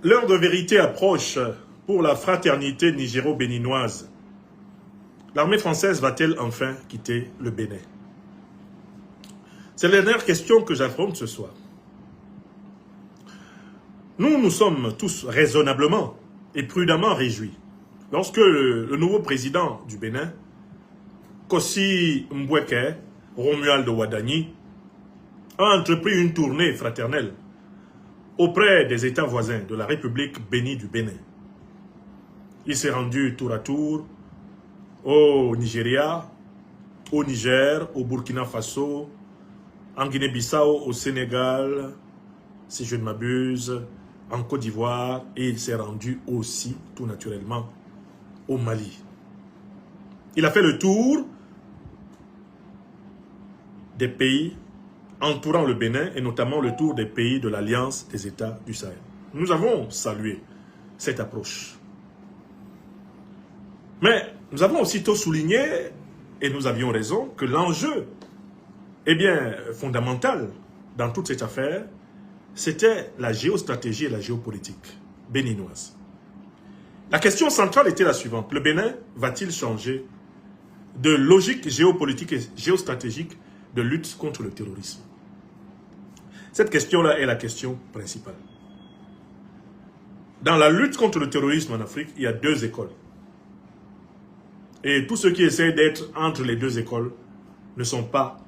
L'heure de vérité approche pour la fraternité nigéro-béninoise. L'armée française va-t-elle enfin quitter le Bénin? C'est la dernière question que j'affronte ce soir. Nous sommes tous raisonnablement et prudemment réjouis lorsque le nouveau président du Bénin, Kossi Mboueke Romuald Ouadani, a entrepris une tournée fraternelle auprès des États voisins de la République bénie du Bénin. Il s'est rendu tour à tour au Nigeria, au Niger, au Burkina Faso, en Guinée-Bissau, au Sénégal, si je ne m'abuse, en Côte d'Ivoire, et il s'est rendu aussi, tout naturellement, au Mali. Il a fait le tour des pays entourant le Bénin et notamment le tour des pays de l'Alliance des États du Sahel. Nous avons salué cette approche. Mais nous avons aussitôt souligné, et nous avions raison, que l'enjeu fondamental dans toute cette affaire, c'était la géostratégie et la géopolitique béninoise. La question centrale était la suivante. Le Bénin va-t-il changer de logique géopolitique et géostratégique de lutte contre le terrorisme? Cette question-là est la question principale. Dans la lutte contre le terrorisme en Afrique, il y a deux écoles. Et tous ceux qui essaient d'être entre les deux écoles ne sont pas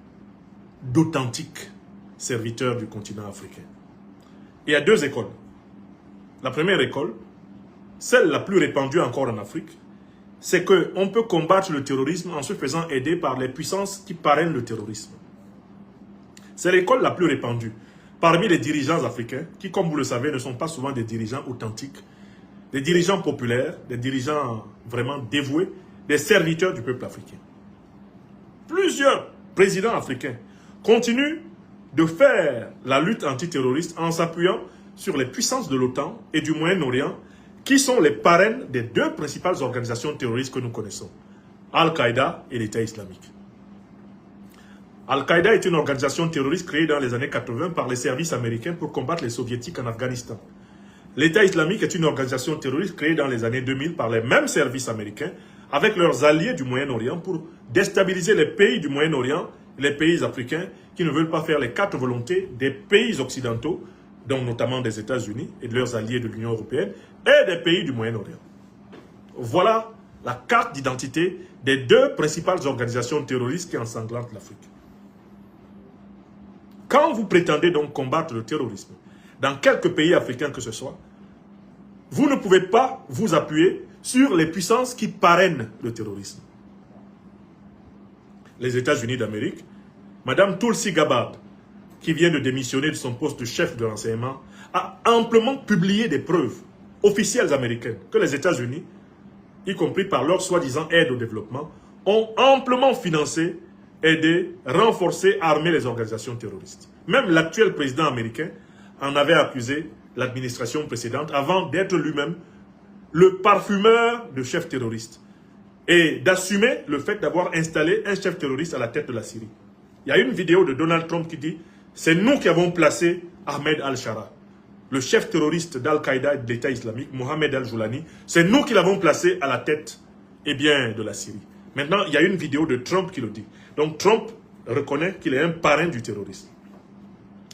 d'authentiques serviteurs du continent africain. Il y a deux écoles. La première école, celle la plus répandue encore en Afrique, c'est qu'on peut combattre le terrorisme en se faisant aider par les puissances qui parrainent le terrorisme. C'est l'école la plus répandue parmi les dirigeants africains qui, comme vous le savez, ne sont pas souvent des dirigeants authentiques, des dirigeants populaires, des dirigeants vraiment dévoués, des serviteurs du peuple africain. Plusieurs présidents africains continuent de faire la lutte antiterroriste en s'appuyant sur les puissances de l'OTAN et du Moyen-Orient qui sont les parraines des deux principales organisations terroristes que nous connaissons, Al-Qaïda et l'État islamique. Al-Qaïda est une organisation terroriste créée dans les années 80 par les services américains pour combattre les soviétiques en Afghanistan. L'État islamique est une organisation terroriste créée dans les années 2000 par les mêmes services américains avec leurs alliés du Moyen-Orient pour déstabiliser les pays du Moyen-Orient, les pays africains qui ne veulent pas faire les quatre volontés des pays occidentaux, dont notamment des États-Unis et de leurs alliés de l'Union européenne et des pays du Moyen-Orient. Voilà la carte d'identité des deux principales organisations terroristes qui ensanglantent l'Afrique. Quand vous prétendez donc combattre le terrorisme dans quelques pays africains que ce soit, vous ne pouvez pas vous appuyer sur les puissances qui parrainent le terrorisme. Les États-Unis d'Amérique, Mme Tulsi Gabbard, qui vient de démissionner de son poste de chef de renseignement, a amplement publié des preuves officielles américaines que les États-Unis, y compris par leur soi-disant aide au développement, ont amplement financé, aidé, renforcé, armé les organisations terroristes. Même l'actuel président américain en avait accusé l'administration précédente avant d'être lui-même le parfumeur de chefs terroristes et d'assumer le fait d'avoir installé un chef terroriste à la tête de la Syrie. Il y a une vidéo de Donald Trump qui dit « C'est nous qui avons placé Ahmed al-Shara, le chef terroriste d'Al-Qaïda et de l'État islamique, Mohamed al-Joulani. C'est nous qui l'avons placé à la tête de la Syrie. » Maintenant, il y a une vidéo de Trump qui le dit. Donc Trump reconnaît qu'il est un parrain du terrorisme.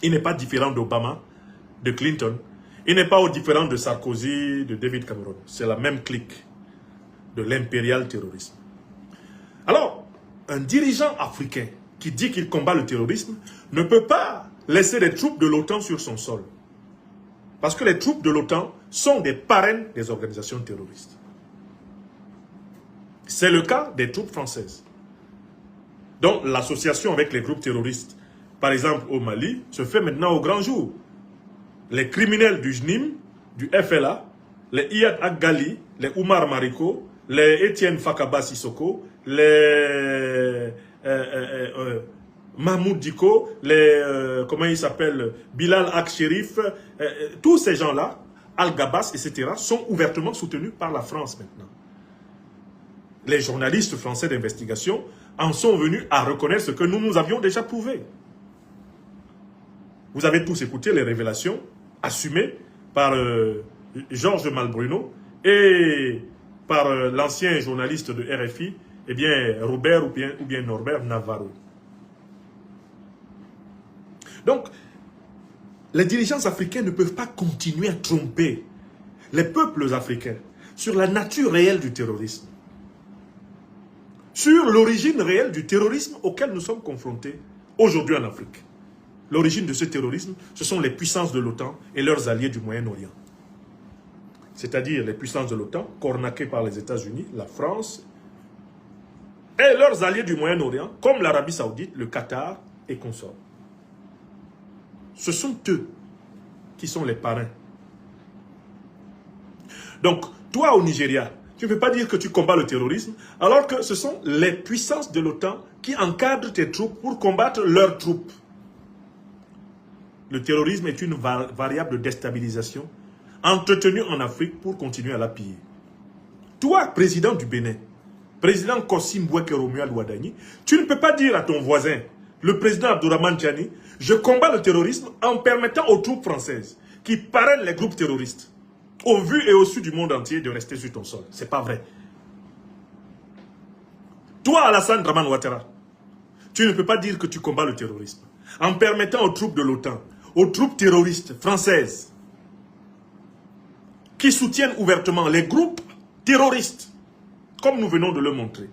Il n'est pas différent d'Obama, de Clinton. Il n'est pas différent de Sarkozy, de David Cameron. C'est la même clique de l'impérial terrorisme. Alors, un dirigeant africain qui dit qu'il combat le terrorisme ne peut pas laisser les troupes de l'OTAN sur son sol. Parce que les troupes de l'OTAN sont des parraines des organisations terroristes. C'est le cas des troupes françaises. Donc l'association avec les groupes terroristes, par exemple au Mali, se fait maintenant au grand jour. Les criminels du JNIM, du FLA, les Iyad Agali, les Oumar Mariko, les Etienne Fakaba Sissoko, les Mahmoud Diko, les comment il s'appelle, Bilal Ak-Sherif, tous ces gens-là, Al-Gabas, etc., sont ouvertement soutenus par la France maintenant. Les journalistes français d'investigation en sont venus à reconnaître ce que nous avions déjà prouvé. Vous avez tous écouté les révélations assumées par Georges Malbruno et par l'ancien journaliste de RFI, eh bien, Robert ou bien Norbert Navarro. Donc, les dirigeants africains ne peuvent pas continuer à tromper les peuples africains sur la nature réelle du terrorisme, sur l'origine réelle du terrorisme auquel nous sommes confrontés aujourd'hui en Afrique. L'origine de ce terrorisme, ce sont les puissances de l'OTAN et leurs alliés du Moyen-Orient. C'est-à-dire les puissances de l'OTAN, cornaquées par les États-Unis, la France, et leurs alliés du Moyen-Orient, comme l'Arabie Saoudite, le Qatar et consorts. Ce sont eux qui sont les parrains. Donc, toi au Nigeria, tu ne peux pas dire que tu combats le terrorisme, alors que ce sont les puissances de l'OTAN qui encadrent tes troupes pour combattre leurs troupes. Le terrorisme est une variable de déstabilisation entretenue en Afrique pour continuer à la piller. Toi, président du Bénin, président Kossim Bouéké-Romuald Ouadani, tu ne peux pas dire à ton voisin, le président Abdourahmane Tiani, je combats le terrorisme en permettant aux troupes françaises qui parrainent les groupes terroristes, au vu et au su du monde entier, de rester sur ton sol. C'est pas vrai. Toi, Alassane Draman Ouattara, tu ne peux pas dire que tu combats le terrorisme en permettant aux troupes de l'OTAN, aux troupes terroristes françaises, qui soutiennent ouvertement les groupes terroristes, comme nous venons de le montrer.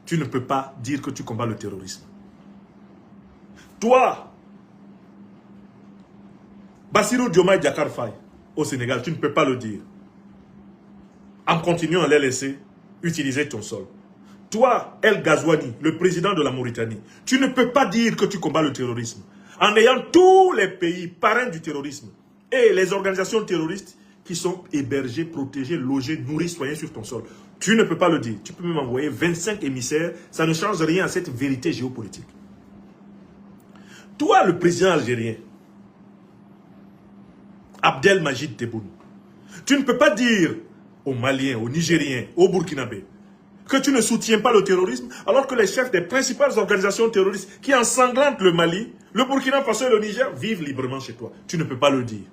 Tu ne peux pas dire que tu combats le terrorisme. Toi, Bassirou Diomaye Diakhar Faye, au Sénégal, tu ne peux pas le dire. En continuant à les laisser utiliser ton sol. Toi, El Ghazouani, le président de la Mauritanie, tu ne peux pas dire que tu combats le terrorisme en ayant tous les pays parrains du terrorisme et les organisations terroristes qui sont hébergées, protégées, logées, nourries, soignées sur ton sol. Tu ne peux pas le dire. Tu peux même envoyer 25 émissaires. Ça ne change rien à cette vérité géopolitique. Toi, le président algérien, Abdelmajid Tebboune, tu ne peux pas dire aux Maliens, aux Nigériens, aux Burkinabés que tu ne soutiens pas le terrorisme alors que les chefs des principales organisations terroristes qui ensanglantent le Mali, le Burkina Faso et le Niger vivent librement chez toi. Tu ne peux pas le dire.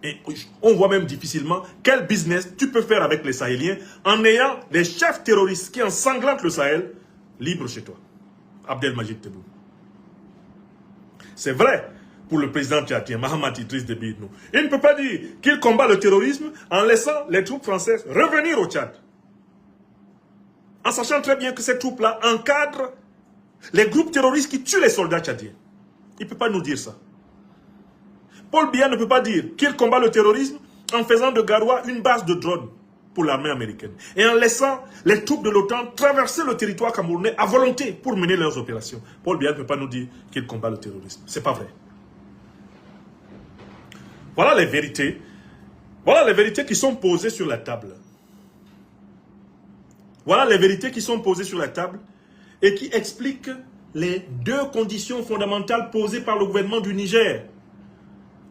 Et on voit même difficilement quel business tu peux faire avec les Sahéliens en ayant des chefs terroristes qui ensanglantent le Sahel libres chez toi. Abdelmajid Tebboune. C'est vrai pour le président tchadien, Mahamat Idriss Déby Itno. Il ne peut pas dire qu'il combat le terrorisme en laissant les troupes françaises revenir au Tchad. En sachant très bien que ces troupes-là encadrent les groupes terroristes qui tuent les soldats tchadiens. Il ne peut pas nous dire ça. Paul Biya ne peut pas dire qu'il combat le terrorisme en faisant de Garoua une base de drones pour l'armée américaine et en laissant les troupes de l'OTAN traverser le territoire camerounais à volonté pour mener leurs opérations. Paul Biya ne peut pas nous dire qu'il combat le terrorisme. C'est pas vrai. Voilà les vérités. Voilà les vérités qui sont posées sur la table. Voilà les vérités qui sont posées sur la table et qui expliquent les deux conditions fondamentales posées par le gouvernement du Niger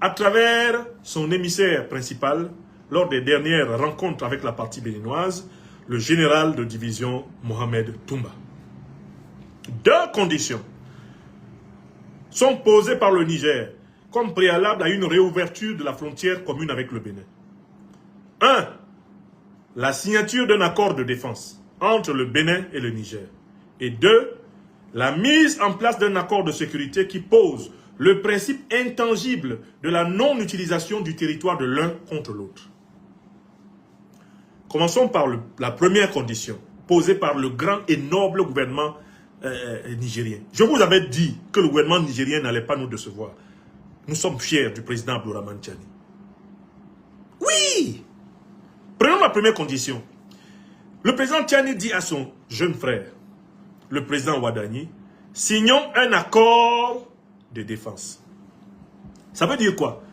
à travers son émissaire principal lors des dernières rencontres avec la partie béninoise, le général de division Mohamed Toumba. Deux conditions sont posées par le Niger comme préalable à une réouverture de la frontière commune avec le Bénin. 1. La signature d'un accord de défense entre le Bénin et le Niger. Et 2. La mise en place d'un accord de sécurité qui pose le principe intangible de la non-utilisation du territoire de l'un contre l'autre. Commençons par la première condition, posée par le grand et noble gouvernement nigérien. Je vous avais dit que le gouvernement nigérien n'allait pas nous décevoir. Nous sommes fiers du président Abdourahmane Tiani. Oui! Prenons la première condition. Le président Tiani dit à son jeune frère, le président Ouadani, signons un accord de défense. Ça veut dire quoi?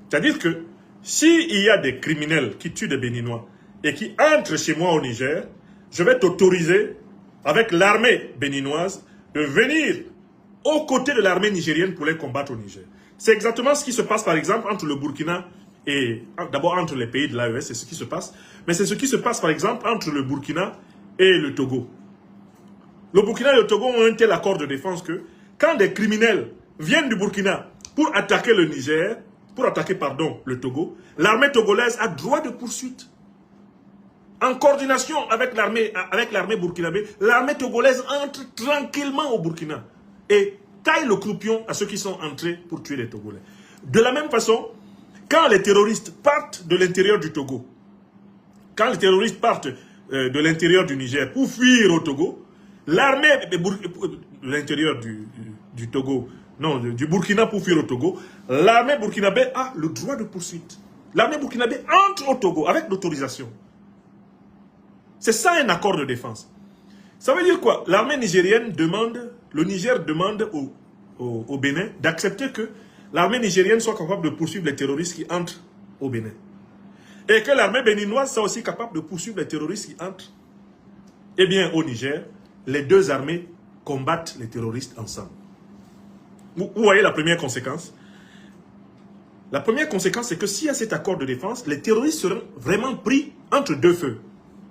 C'est-à-dire que s'il y a des criminels qui tuent des Béninois et qui entrent chez moi au Niger, je vais t'autoriser, avec l'armée béninoise, de venir aux côtés de l'armée nigérienne pour les combattre au Niger. C'est exactement ce qui se passe, par exemple, entre le Burkina et... D'abord, entre les pays de l'AES, c'est ce qui se passe. Mais c'est ce qui se passe, par exemple, entre le Burkina et le Togo. Le Burkina et le Togo ont un tel accord de défense que, quand des criminels viennent du Burkina pour attaquer le Niger, pour attaquer, pardon, le Togo, l'armée togolaise a droit de poursuite. En coordination avec l'armée burkinabé, l'armée togolaise entre tranquillement au Burkina et taille le croupion à ceux qui sont entrés pour tuer les Togolais. De la même façon, quand les terroristes partent de l'intérieur du Togo, quand les terroristes partent de l'intérieur du Niger pour fuir au Togo, l'armée de l'intérieur du Togo, non, du Burkina pour fuir au Togo, l'armée burkinabé a le droit de poursuite. L'armée burkinabé entre au Togo avec l'autorisation. C'est ça un accord de défense. Ça veut dire quoi? L'armée nigérienne demande, le Niger demande au Bénin d'accepter que l'armée nigérienne soit capable de poursuivre les terroristes qui entrent au Bénin. Et que l'armée béninoise soit aussi capable de poursuivre les terroristes qui entrent. Eh bien, au Niger, les deux armées combattent les terroristes ensemble. Vous voyez la première conséquence? La première conséquence, c'est que s'il y a cet accord de défense, les terroristes seront vraiment pris entre deux feux.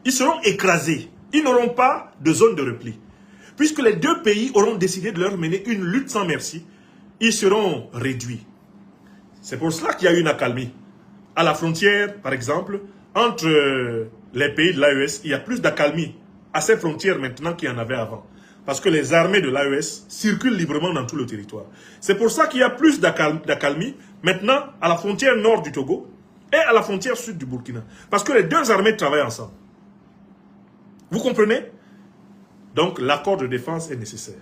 Ils seront écrasés. Ils n'auront pas de zone de repli. Puisque les deux pays auront décidé de leur mener une lutte sans merci, ils seront réduits. C'est pour cela qu'il y a eu une accalmie. À la frontière, par exemple, entre les pays de l'AES, il y a plus d'accalmie à ces frontières maintenant qu'il y en avait avant. Parce que les armées de l'AES circulent librement dans tout le territoire. C'est pour ça qu'il y a plus d'accalmie maintenant à la frontière nord du Togo et à la frontière sud du Burkina. Parce que les deux armées travaillent ensemble. Vous comprenez? Donc l'accord de défense est nécessaire.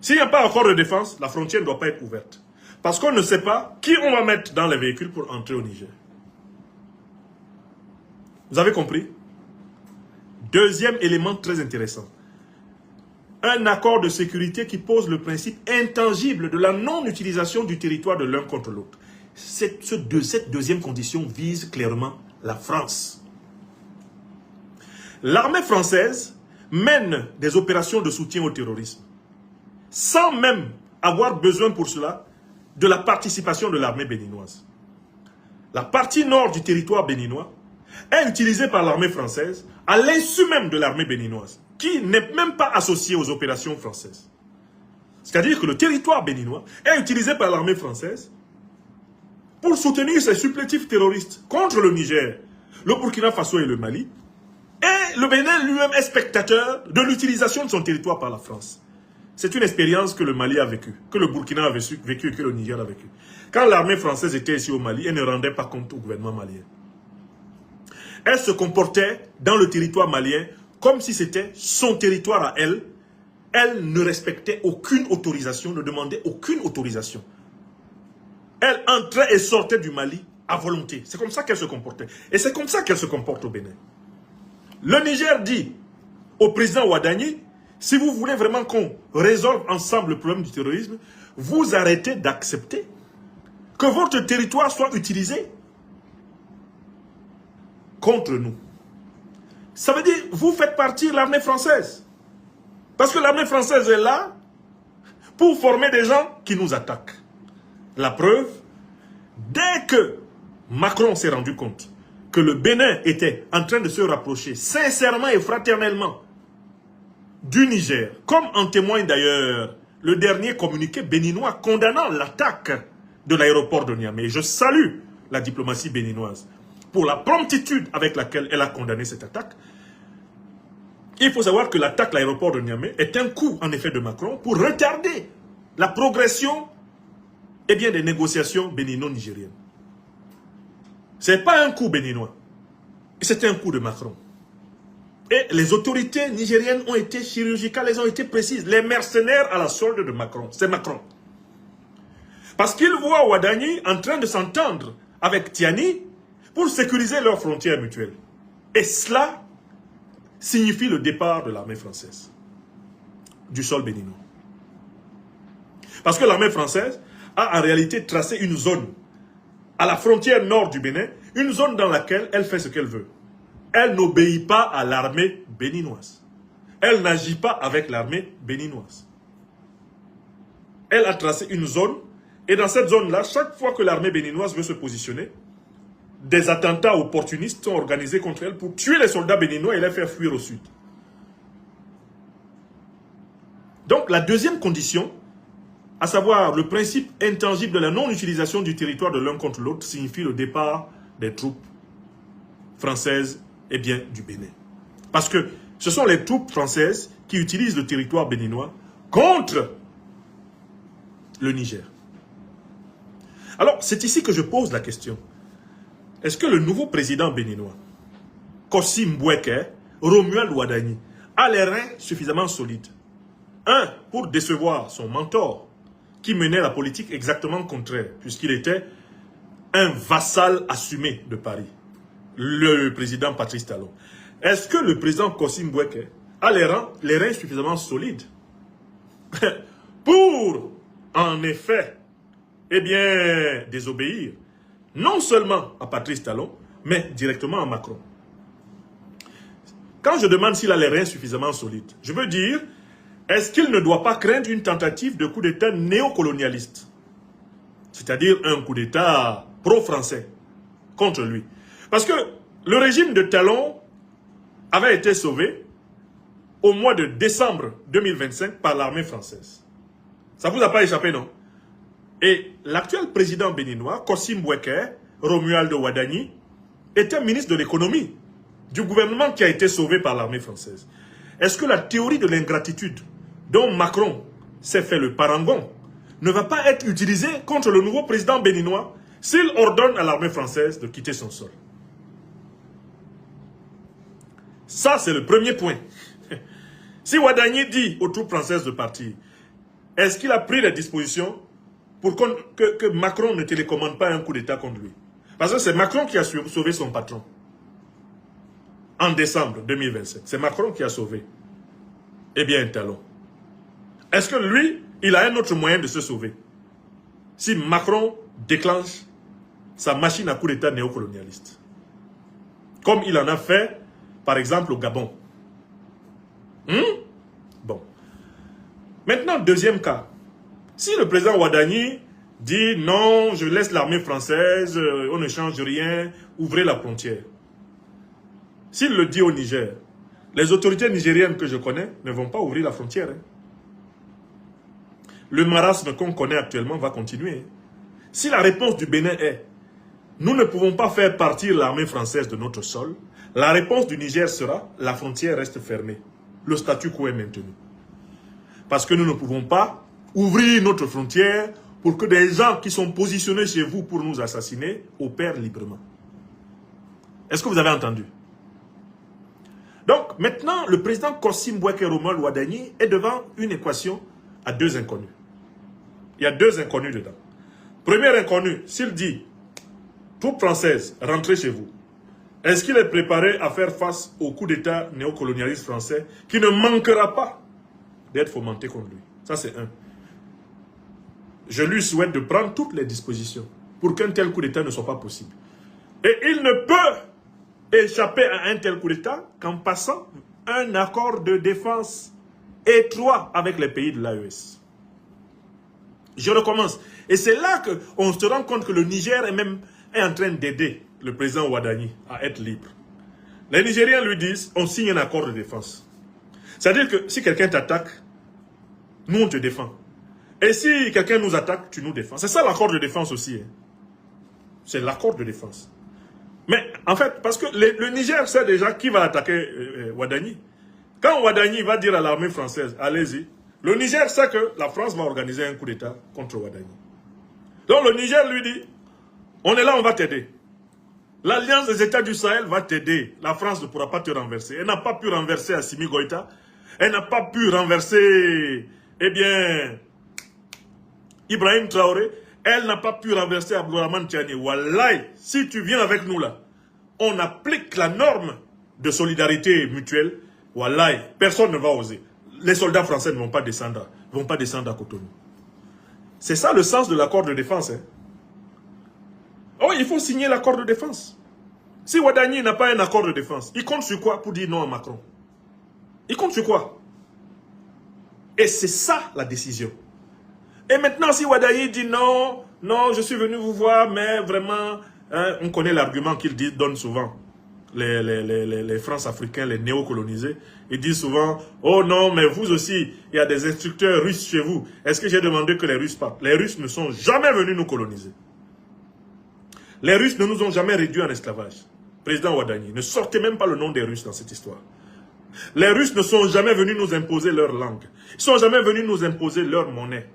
S'il n'y a pas d'accord de défense, la frontière ne doit pas être ouverte. Parce qu'on ne sait pas qui on va mettre dans les véhicules pour entrer au Niger. Vous avez compris? Deuxième élément très intéressant. Un accord de sécurité qui pose le principe intangible de la non-utilisation du territoire de l'un contre l'autre. Cette deuxième condition vise clairement la France. L'armée française mène des opérations de soutien au terrorisme, sans même avoir besoin pour cela de la participation de l'armée béninoise. La partie nord du territoire béninois est utilisée par l'armée française à l'insu même de l'armée béninoise, qui n'est même pas associée aux opérations françaises. C'est-à-dire que le territoire béninois est utilisé par l'armée française pour soutenir ses supplétifs terroristes contre le Niger, le Burkina Faso et le Mali. Et le Bénin lui-même est spectateur de l'utilisation de son territoire par la France. C'est une expérience que le Mali a vécue, que le Burkina a vécu et que le Niger a vécu. Quand l'armée française était ici au Mali, elle ne rendait pas compte au gouvernement malien. Elle se comportait dans le territoire malien comme si c'était son territoire à elle. Elle ne respectait aucune autorisation, ne demandait aucune autorisation. Elle entrait et sortait du Mali à volonté. C'est comme ça qu'elle se comportait. Et c'est comme ça qu'elle se comporte au Bénin. Le Niger dit au président Ouadani, si vous voulez vraiment qu'on résolve ensemble le problème du terrorisme, vous arrêtez d'accepter que votre territoire soit utilisé contre nous. Ça veut dire, vous faites partir l'armée française. Parce que l'armée française est là pour former des gens qui nous attaquent. La preuve, dès que Macron s'est rendu compte que le Bénin était en train de se rapprocher sincèrement et fraternellement du Niger, comme en témoigne d'ailleurs le dernier communiqué béninois condamnant l'attaque de l'aéroport de Niamey. Je salue la diplomatie béninoise pour la promptitude avec laquelle elle a condamné cette attaque. Il faut savoir que l'attaque à l'aéroport de Niamey est un coup, en effet, de Macron pour retarder la progression des négociations bénino-nigériennes. Ce n'est pas un coup béninois, c'est un coup de Macron. Et les autorités nigériennes ont été chirurgicales, elles ont été précises. Les mercenaires à la solde de Macron, c'est Macron. Parce qu'ils voient Ouadani en train de s'entendre avec Tiani pour sécuriser leurs frontières mutuelles. Et cela signifie le départ de l'armée française du sol béninois. Parce que l'armée française a en réalité tracé une zone à la frontière nord du Bénin, une zone dans laquelle elle fait ce qu'elle veut. Elle n'obéit pas à l'armée béninoise. Elle n'agit pas avec l'armée béninoise. Elle a tracé une zone, et dans cette zone-là, chaque fois que l'armée béninoise veut se positionner, des attentats opportunistes sont organisés contre elle pour tuer les soldats béninois et les faire fuir au sud. Donc la deuxième condition à savoir le principe intangible de la non-utilisation du territoire de l'un contre l'autre, signifie le départ des troupes françaises et bien du Bénin. Parce que ce sont les troupes françaises qui utilisent le territoire béninois contre le Niger. Alors, c'est ici que je pose la question. Est-ce que le nouveau président béninois, Kossim Boueke, Romuald Ouadani, a les reins suffisamment solides? Un, pour décevoir son mentor, qui menait la politique exactement contraire, puisqu'il était un vassal assumé de Paris, le président Patrice Talon. Est-ce que le président Kossim Boueke a les reins suffisamment solides pour, en effet, eh bien, désobéir, non seulement à Patrice Talon, mais directement à Macron? Quand je demande s'il a les reins suffisamment solides, je veux dire, est-ce qu'il ne doit pas craindre une tentative de coup d'État néocolonialiste? C'est-à-dire un coup d'État pro-français contre lui. Parce que le régime de Talon avait été sauvé au mois de décembre 2025 par l'armée française. Ça ne vous a pas échappé, non? Et l'actuel président béninois, Kossim Boueke, Romuald Ouadani, était ministre de l'économie du gouvernement qui a été sauvé par l'armée française. Est-ce que la théorie de l'ingratitude dont Macron s'est fait le parangon ne va pas être utilisée contre le nouveau président béninois s'il ordonne à l'armée française de quitter son sol? Ça, c'est le premier point. Si Ouadani dit aux troupes françaises de partir, est-ce qu'il a pris les dispositions pour que Macron ne télécommande pas un coup d'État contre lui? Parce que c'est Macron qui a sauvé son patron. En décembre 2027, c'est Macron qui a sauvé. Eh bien, Talon. Est-ce que lui, il a un autre moyen de se sauver? Si Macron déclenche sa machine à coup d'État néocolonialiste. Comme il en a fait, par exemple, au Gabon. Bon. Maintenant, deuxième cas. Si le président Ouadani dit non, je laisse l'armée française, on ne change rien, ouvrez la frontière. S'il le dit au Niger, les autorités nigériennes que je connais ne vont pas ouvrir la frontière. Le marasme qu'on connaît actuellement va continuer. Si la réponse du Bénin est nous ne pouvons pas faire partir l'armée française de notre sol, la réponse du Niger sera la frontière reste fermée. Le statu quo est maintenu. Parce que nous ne pouvons pas ouvrir notre frontière pour que des gens qui sont positionnés chez vous pour nous assassiner opèrent librement. Est-ce que vous avez entendu? Donc, maintenant, le président Kossim Boueke Romuald Ouadani est devant une équation à deux inconnus. Il y a deux inconnus dedans. Premier inconnu, s'il dit, troupes françaises, rentrez chez vous. Est-ce qu'il est préparé à faire face au coup d'État néocolonialiste français qui ne manquera pas d'être fomenté contre lui? Ça, c'est un. Je lui souhaite de prendre toutes les dispositions pour qu'un tel coup d'État ne soit pas possible. Et il ne peut échapper à un tel coup d'État qu'en passant un accord de défense étroit avec les pays de l'AES. Je recommence. Et c'est là qu'on se rend compte que le Niger est en train d'aider le président Ouadani à être libre. Les Nigériens lui disent, on signe un accord de défense. C'est-à-dire que si quelqu'un t'attaque, nous on te défend. Et si quelqu'un nous attaque, tu nous défends. C'est ça l'accord de défense aussi. Hein. C'est l'accord de défense. Mais en fait, parce que le Niger sait déjà qui va attaquer Ouadani. Quand Ouadani va dire à l'armée française, allez-y, le Niger sait que la France va organiser un coup d'État contre Ouadani. Donc le Niger lui dit, on est là, on va t'aider. L'Alliance des États du Sahel va t'aider. La France ne pourra pas te renverser. Elle n'a pas pu renverser Assimi Goïta. Elle n'a pas pu renverser, eh bien, Ibrahim Traoré. Elle n'a pas pu renverser Abdourahmane Tiani. Wallahi, si tu viens avec nous là, on applique la norme de solidarité mutuelle. Wallahi, personne ne va oser. Les soldats français ne vont pas descendre à Cotonou. C'est ça le sens de l'accord de défense. Hein. Oh, il faut signer l'accord de défense. Si Ouadani n'a pas un accord de défense, il compte sur quoi pour dire non à Macron? Il compte sur quoi? Et c'est ça la décision. Et maintenant, si Ouadani dit non, non, je suis venu vous voir, mais vraiment, hein, on connaît l'argument qu'il donne souvent. les France-Africains, les néocolonisés, ils disent souvent, oh non, mais vous aussi, il y a des instructeurs russes chez vous. Est-ce que j'ai demandé que les Russes partent? Les Russes ne sont jamais venus nous coloniser. Les Russes ne nous ont jamais réduits en esclavage. Président Ouadani, ne sortez même pas le nom des Russes dans cette histoire. Les Russes ne sont jamais venus nous imposer leur langue. Ils ne sont jamais venus nous imposer leur monnaie.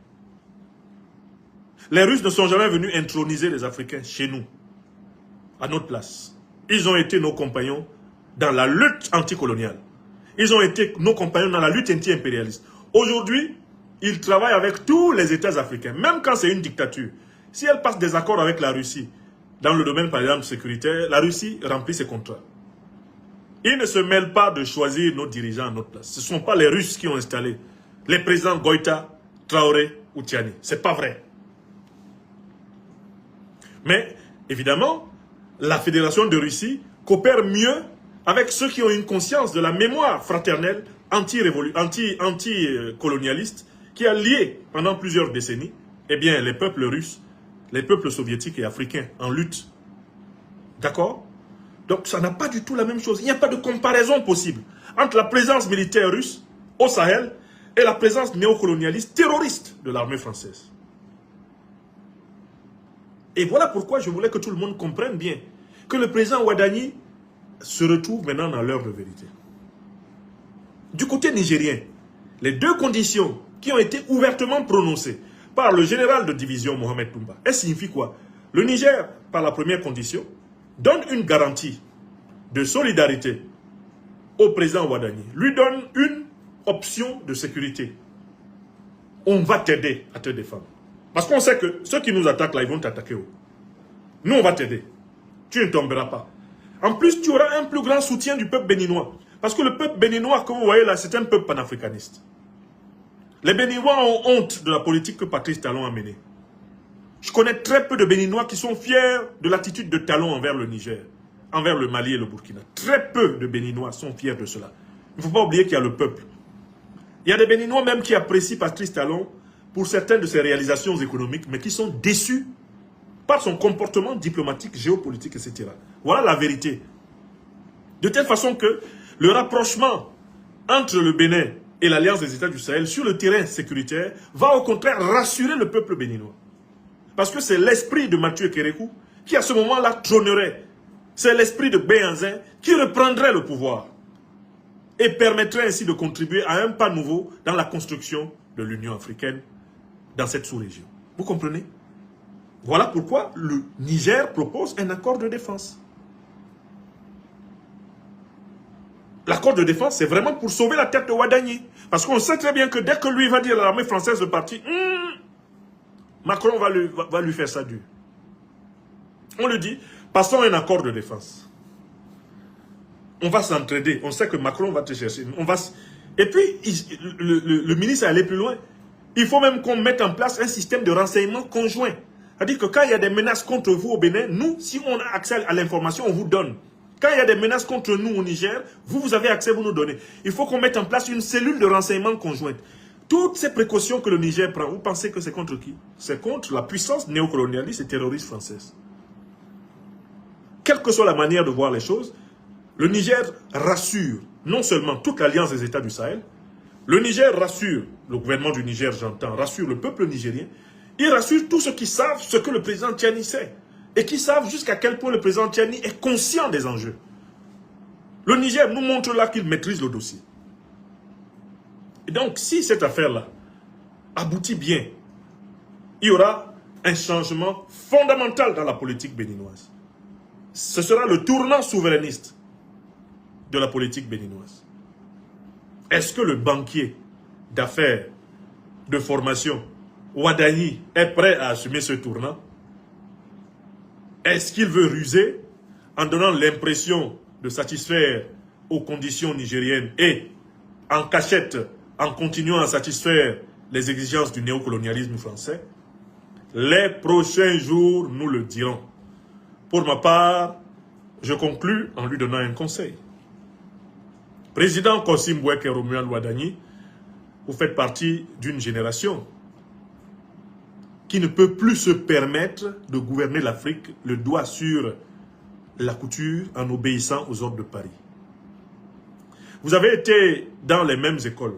Les Russes ne sont jamais venus introniser les Africains chez nous, à notre place. Ils ont été nos compagnons dans la lutte anticoloniale. Ils ont été nos compagnons dans la lutte anti-impérialiste. Aujourd'hui, ils travaillent avec tous les États africains, même quand c'est une dictature. Si elle passe des accords avec la Russie, dans le domaine par exemple sécuritaire, la Russie remplit ses contrats. Ils ne se mêlent pas de choisir nos dirigeants à notre place. Ce ne sont pas les Russes qui ont installé les présidents Goïta, Traoré ou Tiani. Ce n'est pas vrai. Mais, évidemment, la Fédération de Russie coopère mieux avec ceux qui ont une conscience de la mémoire fraternelle anti-colonialiste qui a lié pendant plusieurs décennies les peuples russes, les peuples soviétiques et africains en lutte. D'accord? Donc ça n'a pas du tout la même chose. Il n'y a pas de comparaison possible entre la présence militaire russe au Sahel et la présence néocolonialiste terroriste de l'armée française. Et voilà pourquoi je voulais que tout le monde comprenne bien que le président Ouadani se retrouve maintenant dans l'heure de vérité. Du côté nigérien, les deux conditions qui ont été ouvertement prononcées par le général de division Mohamed Toumba, elles signifient quoi? Le Niger, par la première condition, donne une garantie de solidarité au président Ouadani, lui donne une option de sécurité. On va t'aider à te défendre. Parce qu'on sait que ceux qui nous attaquent là, ils vont t'attaquer. Nous, on va t'aider. Tu ne tomberas pas. En plus, tu auras un plus grand soutien du peuple béninois. Parce que le peuple béninois que vous voyez là, c'est un peuple panafricaniste. Les Béninois ont honte de la politique que Patrice Talon a menée. Je connais très peu de Béninois qui sont fiers de l'attitude de Talon envers le Niger, envers le Mali et le Burkina. Très peu de Béninois sont fiers de cela. Il ne faut pas oublier qu'il y a le peuple. Il y a des Béninois même qui apprécient Patrice Talon pour certaines de ses réalisations économiques, mais qui sont déçus par son comportement diplomatique, géopolitique, etc. Voilà la vérité. De telle façon que le rapprochement entre le Bénin et l'Alliance des États du Sahel sur le terrain sécuritaire va au contraire rassurer le peuple béninois. Parce que c'est l'esprit de Mathieu Kérékou qui à ce moment-là trônerait. C'est l'esprit de Béhanzin qui reprendrait le pouvoir et permettrait ainsi de contribuer à un pas nouveau dans la construction de l'Union africaine dans cette sous-région. Vous comprenez? Voilà pourquoi le Niger propose un accord de défense. L'accord de défense, c'est vraiment pour sauver la tête de Ouadani. Parce qu'on sait très bien que dès que lui va dire à l'armée française de partir, Macron va lui faire ça dur. On lui dit, passons un accord de défense. On va s'entraider. On sait que Macron va te chercher. Et puis, le ministre est allé plus loin. Il faut même qu'on mette en place un système de renseignement conjoint. C'est-à-dire que quand il y a des menaces contre vous au Bénin, nous, si on a accès à l'information, on vous donne. Quand il y a des menaces contre nous au Niger, vous avez accès, vous nous donnez. Il faut qu'on mette en place une cellule de renseignement conjointe. Toutes ces précautions que le Niger prend, vous pensez que c'est contre qui? C'est contre la puissance néocolonialiste et terroriste française. Quelle que soit la manière de voir les choses, le Niger rassure non seulement toute l'alliance des États du Sahel, le Niger rassure, le gouvernement du Niger j'entends, rassure le peuple nigérien, il rassure tous ceux qui savent ce que le président Tiani sait et qui savent jusqu'à quel point le président Tiani est conscient des enjeux. Le Niger nous montre là qu'il maîtrise le dossier. Et donc, si cette affaire-là aboutit bien, il y aura un changement fondamental dans la politique béninoise. Ce sera le tournant souverainiste de la politique béninoise. Est-ce que le banquier d'affaires, de formation, Ouadani, est prêt à assumer ce tournant? Est-ce qu'il veut ruser en donnant l'impression de satisfaire aux conditions nigériennes et en cachette, en continuant à satisfaire les exigences du néocolonialisme français? Les prochains jours nous le diront. Pour ma part, je conclus en lui donnant un conseil. Président Kossim Bouek et Romuald Ouadani, vous faites partie d'une génération qui ne peut plus se permettre de gouverner l'Afrique le doigt sur la couture en obéissant aux ordres de Paris. Vous avez été dans les mêmes écoles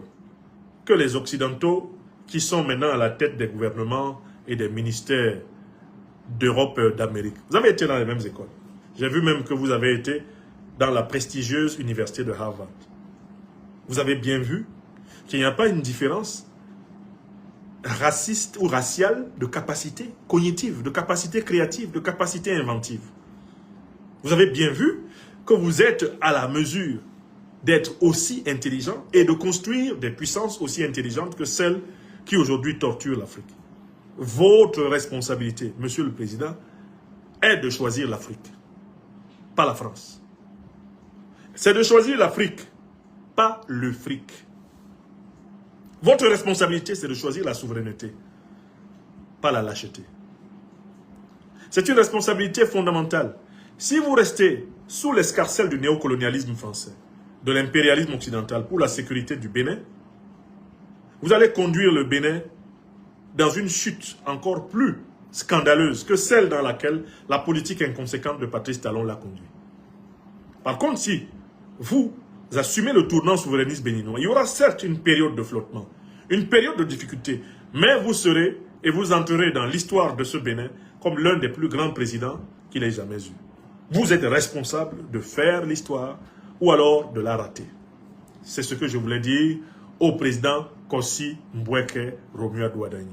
que les Occidentaux qui sont maintenant à la tête des gouvernements et des ministères d'Europe et d'Amérique. Vous avez été dans les mêmes écoles. J'ai vu même que vous avez été dans la prestigieuse université de Harvard. Vous avez bien vu qu'il n'y a pas une différence raciste ou raciale de capacité cognitive, de capacité créative, de capacité inventive. Vous avez bien vu que vous êtes à la mesure d'être aussi intelligent et de construire des puissances aussi intelligentes que celles qui aujourd'hui torturent l'Afrique. Votre responsabilité, Monsieur le Président, est de choisir l'Afrique, pas la France. C'est de choisir l'Afrique, pas le fric. Votre responsabilité, c'est de choisir la souveraineté, pas la lâcheté. C'est une responsabilité fondamentale. Si vous restez sous l'escarcelle du néocolonialisme français, de l'impérialisme occidental pour la sécurité du Bénin, vous allez conduire le Bénin dans une chute encore plus scandaleuse que celle dans laquelle la politique inconséquente de Patrice Talon l'a conduit. Par contre, si vous assumez le tournant souverainiste béninois, il y aura certes une période de flottement, une période de difficulté, mais vous serez et vous entrerez dans l'histoire de ce Bénin comme l'un des plus grands présidents qu'il ait jamais eu. Vous êtes responsable de faire l'histoire ou alors de la rater. C'est ce que je voulais dire au président Kossi Mbweke Romuald Ouadani.